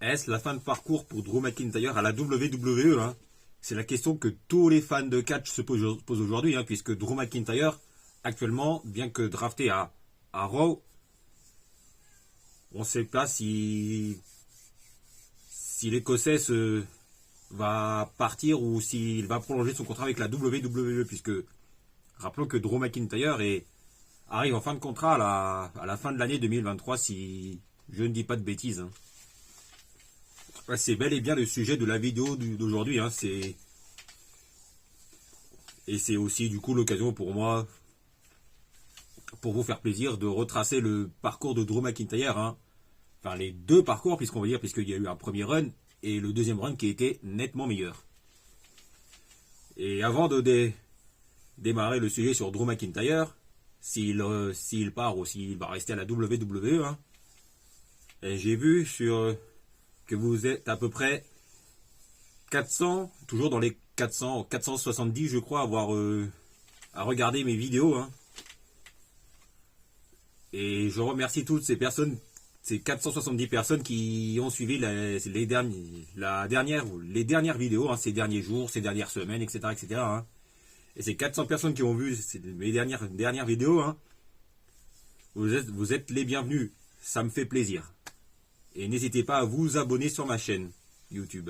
Est-ce la fin de parcours pour Drew McIntyre à la WWE, hein? C'est la question que tous les fans de catch se posent aujourd'hui, hein, puisque Drew McIntyre, actuellement, bien que drafté à Raw, on ne sait pas si l'Écossais va partir ou s'il va prolonger son contrat avec la WWE, puisque rappelons que Drew McIntyre arrive en fin de contrat à la fin de l'année 2023, si je ne dis pas de bêtises, hein. Ouais, c'est bel et bien le sujet de la vidéo d'aujourd'hui, hein. Et c'est aussi du coup l'occasion pour moi, pour vous faire plaisir, de retracer le parcours de Drew McIntyre, hein. Enfin, les deux parcours, puisqu'on va dire, puisqu'il y a eu un premier run et le deuxième run qui était nettement meilleur. Et avant de démarrer le sujet sur Drew McIntyre, s'il part ou s'il va rester à la WWE, hein, et j'ai vu que vous êtes à peu près 400, toujours dans les 400, 470 je crois, à regarder mes vidéos, hein. Et je remercie toutes ces personnes, ces 470 personnes qui ont suivi les dernières vidéos, hein, ces derniers jours, ces dernières semaines, etc. etc. hein. Et ces 400 personnes qui ont vu mes dernières vidéos, hein, vous êtes les bienvenus. Ça me fait plaisir. Et n'hésitez pas à vous abonner sur ma chaîne YouTube.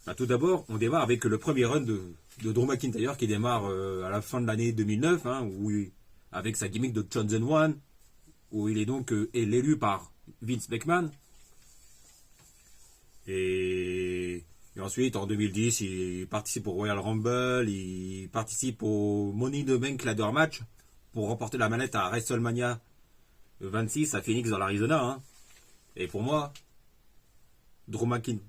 Bah, tout d'abord, on démarre avec le premier run de Drew McIntyre qui démarre à la fin de l'année 2009, hein, avec sa gimmick de Chosen One, où il est donc élu par Vince McMahon. Et ensuite, en 2010, il participe au Royal Rumble, il participe au Money in the Bank Ladder Match pour remporter la manette à WrestleMania 26 à Phoenix dans l'Arizona, hein. Et pour moi, Drew McIntyre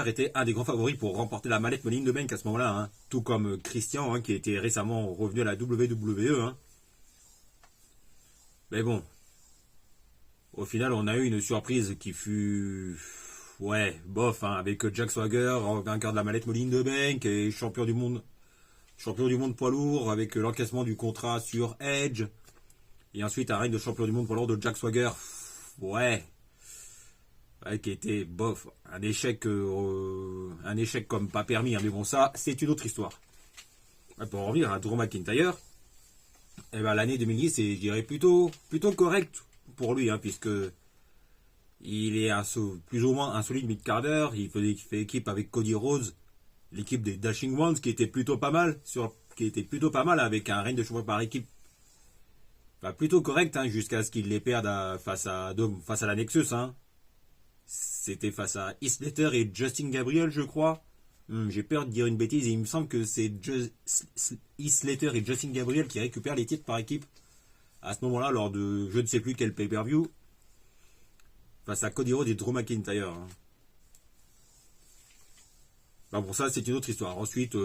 était un des grands favoris pour remporter la mallette Money in the Bank à ce moment-là, hein. Tout comme Christian, hein, qui était récemment revenu à la WWE, hein. Mais bon, au final, on a eu une surprise qui fut, ouais, bof, hein, avec Jack Swagger, vainqueur de la mallette Money in the Bank et champion du monde poids lourd, avec l'encaissement du contrat sur Edge. Et ensuite, un règne de champion du monde poids lourd de Jack Swagger, ouais, qui était bof, un échec comme pas permis, hein, mais bon, ça, c'est une autre histoire. Pour en revenir à Drew McIntyre, eh ben, l'année 2010, c'est, je dirais, plutôt correct pour lui, hein, puisque il est plus ou moins un solide mid-carder. Il fait équipe avec Cody Rhodes, l'équipe des Dashing Ones, qui était plutôt pas mal, avec un règne de champion par équipe, enfin, plutôt correct, hein, jusqu'à ce qu'il les perde face à la Nexus, hein. C'était face à Heath Slater et Justin Gabriel, je crois. J'ai peur de dire une bêtise, et il me semble que c'est Heath Slater et Justin Gabriel qui récupèrent les titres par équipe à ce moment-là, lors de je ne sais plus quel pay-per-view, face à Cody Rhodes et Drew McIntyre, hein. Ben pour ça, c'est une autre histoire. Ensuite,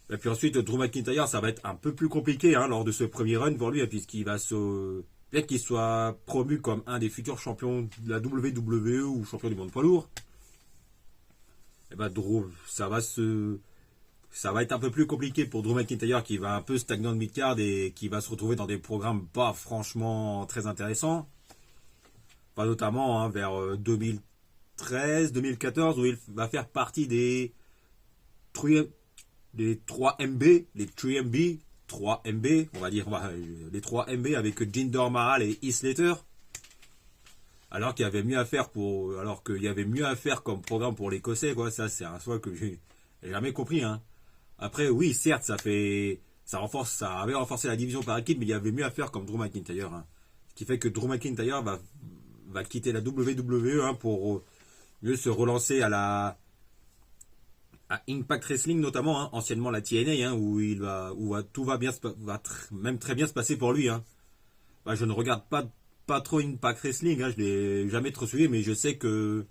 et puis ensuite, Drew McIntyre, ça va être un peu plus compliqué, hein, lors de ce premier run pour lui, hein, puisqu'il va bien qu'il soit promu comme un des futurs champions de la WWE ou champion du monde poids lourd, et ben Drew, ça va être un peu plus compliqué pour Drew McIntyre, qui va un peu stagner de mid-card et qui va se retrouver dans des programmes pas franchement très intéressants. Pas notamment, hein, vers 2013, 2014, où il va faire partie des 3MB, les 3MB, 3MB, on va dire, les 3MB avec Jinder Mahal et Heath Slater. Alors qu'il y avait mieux à faire comme programme pour l'Écossais, quoi. Ça, c'est un choix que j'ai jamais compris, hein. Après, oui, certes, ça avait renforcé la division par équipe, mais il y avait mieux à faire comme Drew McIntyre, hein. Ce qui fait que Drew McIntyre va quitter la WWE, hein, pour mieux se relancer à Impact Wrestling notamment, hein, anciennement la TNA, hein, où tout va même très bien se passer pour lui, hein. Bah, je ne regarde pas trop Impact Wrestling, hein, je l'ai jamais trop suivi, mais je sais que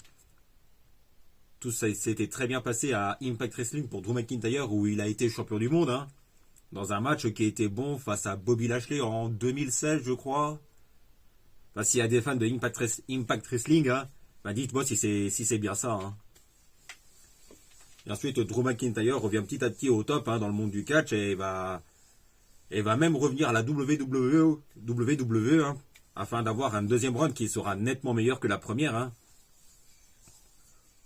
tout ça s'était très bien passé à Impact Wrestling pour Drew McIntyre, où il a été champion du monde, hein, dans un match qui était bon face à Bobby Lashley en 2016, je crois. Enfin, s'il y a des fans de Impact Wrestling, hein, bah, dites-moi si c'est bien ça, hein. Et ensuite, Drew McIntyre revient petit à petit au top, hein, dans le monde du catch, et va même revenir à la WWE, hein, afin d'avoir un deuxième run qui sera nettement meilleur que la première. Hein,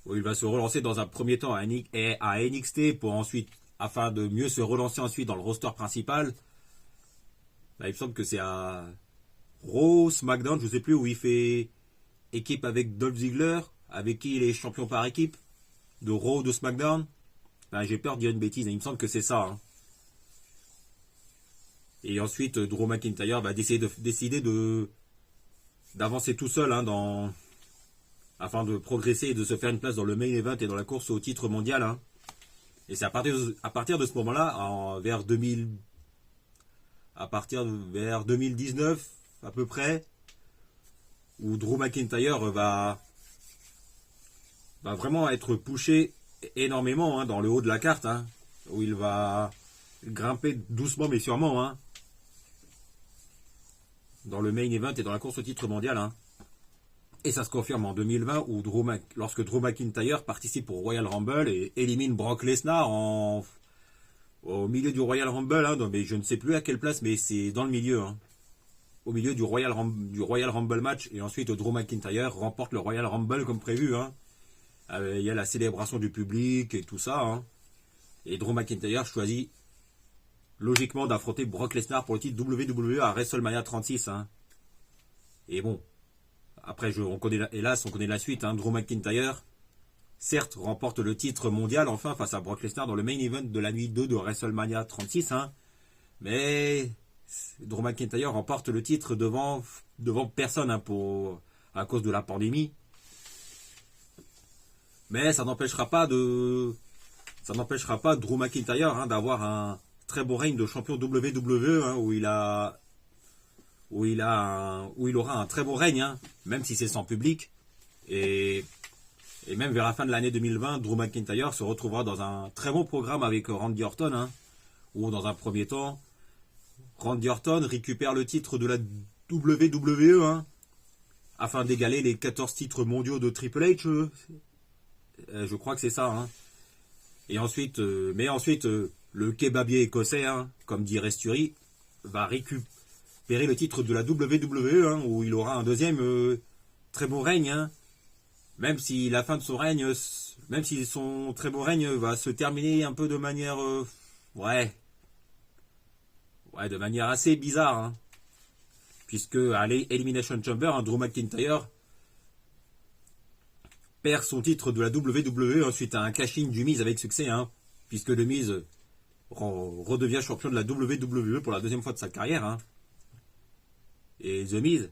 où il va se relancer dans un premier temps à NXT pour ensuite, afin de mieux se relancer ensuite dans le roster principal. Là, il me semble que c'est à Raw, SmackDown, je ne sais plus, où il fait équipe avec Dolph Ziggler, avec qui il est champion par équipe, de Raw, de SmackDown. Ben, j'ai peur de dire une bêtise, il me semble que c'est ça. Hein. Et ensuite, Drew McIntyre va décider d'avancer tout seul hein, afin de progresser et de se faire une place dans le main event et dans la course au titre mondial. Hein. Et c'est à partir de ce moment-là, vers 2019 à peu près, où Drew McIntyre va vraiment être pushé énormément hein, dans le haut de la carte, hein, où il va grimper doucement mais sûrement hein, dans le main event et dans la course au titre mondial. Hein. Et ça se confirme en 2020 où lorsque Drew McIntyre participe au Royal Rumble et élimine Brock Lesnar au milieu du Royal Rumble. Hein, mais je ne sais plus à quelle place, mais c'est dans le milieu. Hein, au milieu du Royal Rumble match. Et ensuite Drew McIntyre remporte le Royal Rumble comme prévu. Hein. Il y a la célébration du public et tout ça. Hein. Et Drew McIntyre choisit logiquement d'affronter Brock Lesnar pour le titre WWE à WrestleMania 36. Hein. Et bon, après, on connaît la suite. Hein. Drew McIntyre, certes, remporte le titre mondial enfin face à Brock Lesnar dans le main event de la nuit 2 de WrestleMania 36. Hein. Mais Drew McIntyre remporte le titre devant personne hein, à cause de la pandémie. Mais ça n'empêchera pas Drew McIntyre hein, d'avoir un très beau règne de champion WWE hein, où il aura un très beau règne, hein, même si c'est sans public. Et même vers la fin de l'année 2020, Drew McIntyre se retrouvera dans un très bon programme avec Randy Orton, hein, où dans un premier temps, Randy Orton récupère le titre de la WWE, hein, afin d'égaler les 14 titres mondiaux de Triple H. Je crois que c'est ça. Hein. Et ensuite, le kebabier écossais, hein, comme dit Resturi, va récupérer le titre de la WWE, hein, où il aura un deuxième très beau règne. Hein, même si la fin de son règne, même si son très beau règne va se terminer un peu de manière, de manière assez bizarre. Hein, puisque à l'Elimination Chamber, hein, Drew McIntyre perd son titre de la WWE suite à un cash-in du Miz avec succès, hein, puisque le Miz redevient champion de la WWE pour la deuxième fois de sa carrière. Hein. Et The Miz,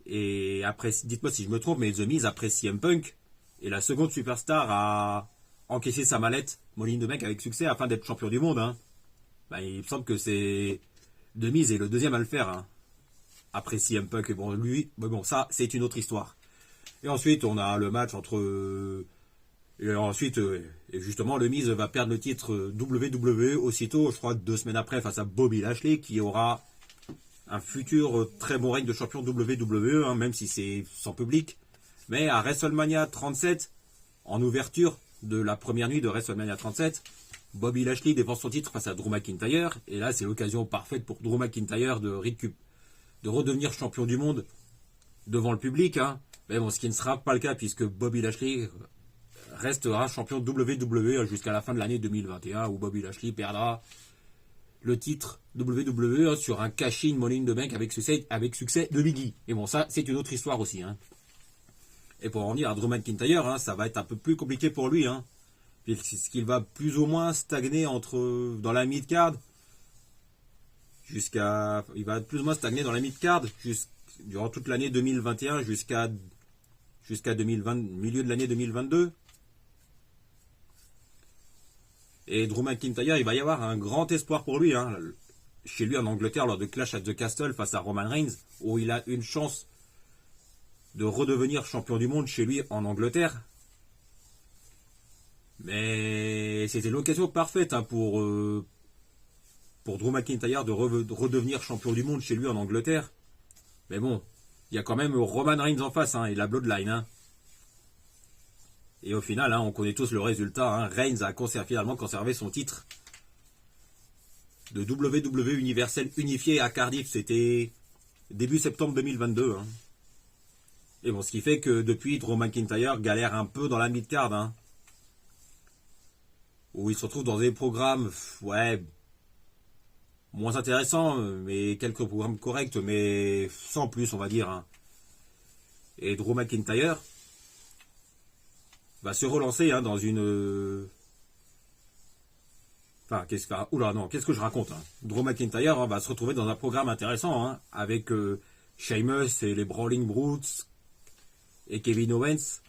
et après, dites-moi si je me trompe, mais The Miz après CM Punk est la seconde superstar à encaisser sa mallette Money in the Bank avec succès afin d'être champion du monde. Hein. Il me semble que c'est The Miz est le deuxième à le faire. Hein. Après CM Punk, et bon, ça c'est une autre histoire. Et ensuite, on a le match entre... Et ensuite, justement, le Miz va perdre le titre WWE aussitôt, je crois 2 semaines après, face à Bobby Lashley, qui aura un futur très bon règne de champion WWE, hein, même si c'est sans public. Mais à WrestleMania 37, en ouverture de la première nuit de WrestleMania 37, Bobby Lashley défend son titre face à Drew McIntyre. Et là, c'est l'occasion parfaite pour Drew McIntyre de redevenir champion du monde devant le public. Hein. Mais bon, ce qui ne sera pas le cas puisque Bobby Lashley restera champion WWE jusqu'à la fin de l'année 2021 où Bobby Lashley perdra le titre WWE sur un cash-in Money in the Bank avec succès de Biggie. Et bon, ça, c'est une autre histoire aussi. Hein. Et pour en venir à Drew McIntyre, hein, ça va être un peu plus compliqué pour lui. Hein, puisqu'il va plus ou moins stagner dans la mid-card il va plus ou moins stagner dans la mid-card durant toute l'année 2021 jusqu'à 2020, milieu de l'année 2022. Et Drew McIntyre, il va y avoir un grand espoir pour lui, hein, chez lui en Angleterre lors de Clash at the Castle face à Roman Reigns, où il a une chance de redevenir champion du monde chez lui en Angleterre. Mais c'était l'occasion parfaite hein, pour Drew McIntyre de redevenir champion du monde chez lui en Angleterre. Mais bon, il y a quand même Roman Reigns en face hein, et la Bloodline. Hein. Et au final, hein, on connaît tous le résultat. Hein, Reigns a finalement conservé son titre de WWE Universel unifié à Cardiff. C'était début septembre 2022. Hein. Et bon, ce qui fait que depuis, Drew McIntyre galère un peu dans la mid-card. Hein, où il se retrouve dans des programmes, ouais, moins intéressants, mais quelques programmes corrects, mais sans plus, on va dire. Hein. Et Drew McIntyre va se relancer hein, dans une... Enfin, qu'est-ce que je raconte hein. Drew McIntyre hein, va se retrouver dans un programme intéressant hein, avec Sheamus et les Brawling Brutes et Kevin Owens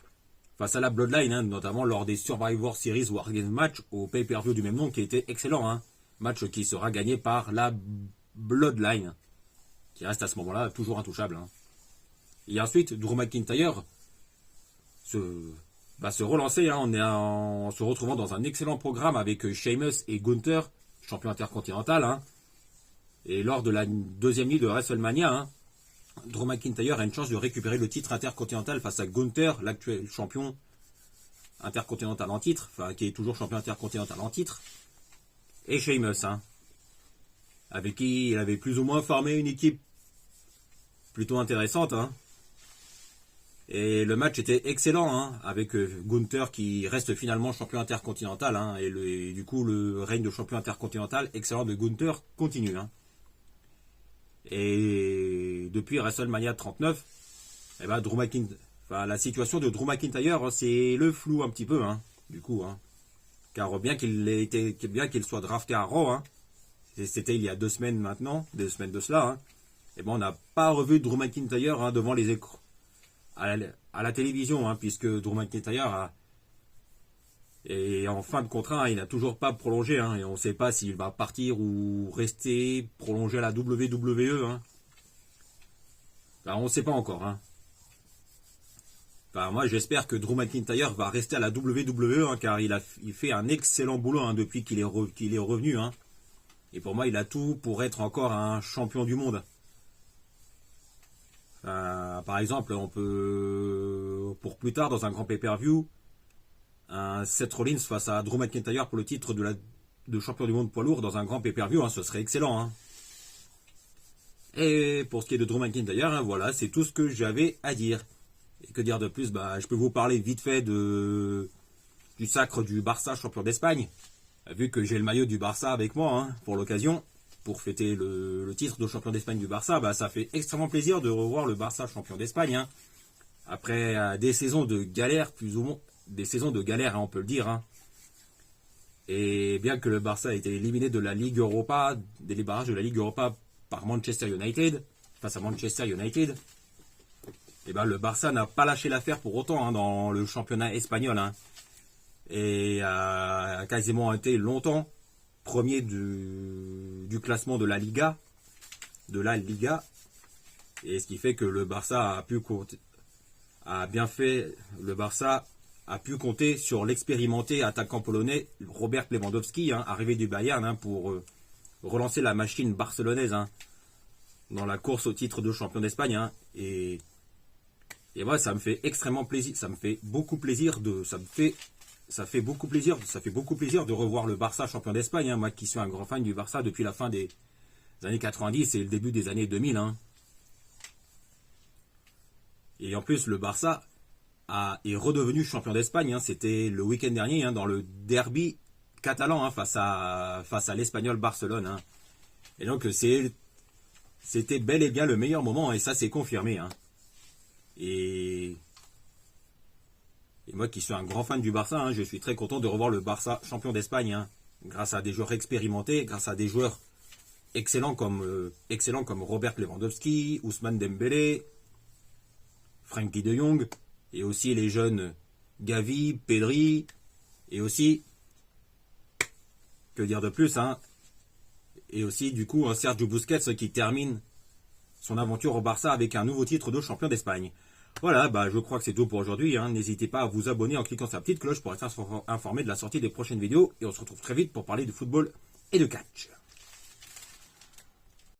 face à la Bloodline, hein, notamment lors des Survivor Series War Games match au pay-per-view du même nom qui était excellent. Hein. Match qui sera gagné par la Bloodline, qui reste à ce moment-là toujours intouchable. Hein. Et ensuite, Drew McIntyre va se relancer hein, en se retrouvant dans un excellent programme avec Sheamus et Gunther, champion intercontinental. Hein. Et lors de la deuxième nuit de WrestleMania, hein, Drew McIntyre a une chance de récupérer le titre intercontinental face à Gunther, l'actuel champion intercontinental en titre, enfin qui est toujours champion intercontinental en titre, et Sheamus, hein, avec qui il avait plus ou moins formé une équipe plutôt intéressante. Hein. Et le match était excellent, hein, avec Gunther qui reste finalement champion intercontinental, hein, et du coup le règne de champion intercontinental excellent de Gunther continue. Hein. Et depuis WrestleMania 39, eh ben, la situation de Drew McIntyre, c'est le flou un petit peu, hein, du coup. Hein. Car bien qu'il soit drafté à Raw, hein, c'était il y a 2 semaines maintenant, 2 semaines de cela, hein, et ben, on n'a pas revu Drew McIntyre hein, devant les écrans, à la télévision, hein, puisque Drew McIntyre est en fin de contrat, hein, il n'a toujours pas prolongé, hein, et on ne sait pas s'il va partir ou rester prolongé à la WWE. Hein. Enfin, on ne sait pas encore. Hein. Enfin, moi, j'espère que Drew McIntyre va rester à la WWE, hein, car il fait un excellent boulot hein, depuis qu'il est revenu. Hein. Et pour moi, il a tout pour être encore un champion du monde. Par exemple, on peut, pour plus tard, dans un grand pay-per-view, un Seth Rollins face à Drew McIntyre pour le titre de champion du monde poids lourd dans un grand pay-per-view, hein, ce serait excellent. Hein. Et pour ce qui est de Drew McIntyre, hein, voilà, c'est tout ce que j'avais à dire. Et que dire de plus, bah, je peux vous parler vite fait du sacre du Barça champion d'Espagne, vu que j'ai le maillot du Barça avec moi hein, pour l'occasion, pour fêter le titre de champion d'Espagne du Barça. Bah, ça fait extrêmement plaisir de revoir le Barça champion d'Espagne, hein, après des saisons de galère, plus ou moins. Des saisons de galère, hein, on peut le dire. Hein. Et bien que le Barça ait été éliminé de la Ligue Europa, des barrages de la Ligue Europa par Manchester United, face à Manchester United, et ben le Barça n'a pas lâché l'affaire pour autant hein, dans le championnat espagnol. Hein. Et a quasiment été longtemps premier du classement de la Liga. Et ce qui fait que le Barça a pu compter sur l'expérimenté attaquant polonais Robert Lewandowski, hein, arrivé du Bayern hein, pour relancer la machine barcelonaise hein, dans la course au titre de champion d'Espagne. Hein, et voilà, ça me fait extrêmement plaisir, ça fait beaucoup plaisir de revoir le Barça champion d'Espagne. Hein, moi qui suis un grand fan du Barça depuis la fin des années 90 et le début des années 2000. Hein. Et en plus, le Barça est redevenu champion d'Espagne. Hein. C'était le week-end dernier hein, dans le derby catalan hein, face à l'Espagnol Barcelone. Hein. Et donc c'était bel et bien le meilleur moment et ça s'est confirmé. Hein. Et moi qui suis un grand fan du Barça, hein, je suis très content de revoir le Barça champion d'Espagne. Hein, grâce à des joueurs expérimentés, grâce à des joueurs excellents comme Robert Lewandowski, Ousmane Dembélé, Frenkie de Jong, et aussi les jeunes Gavi, Pedri, et aussi, que dire de plus, hein, et aussi du coup Sergio Busquets qui termine son aventure au Barça avec un nouveau titre de champion d'Espagne. Voilà, bah, je crois que c'est tout pour aujourd'hui. Hein. N'hésitez pas à vous abonner en cliquant sur la petite cloche pour être informé de la sortie des prochaines vidéos, et on se retrouve très vite pour parler de football et de catch.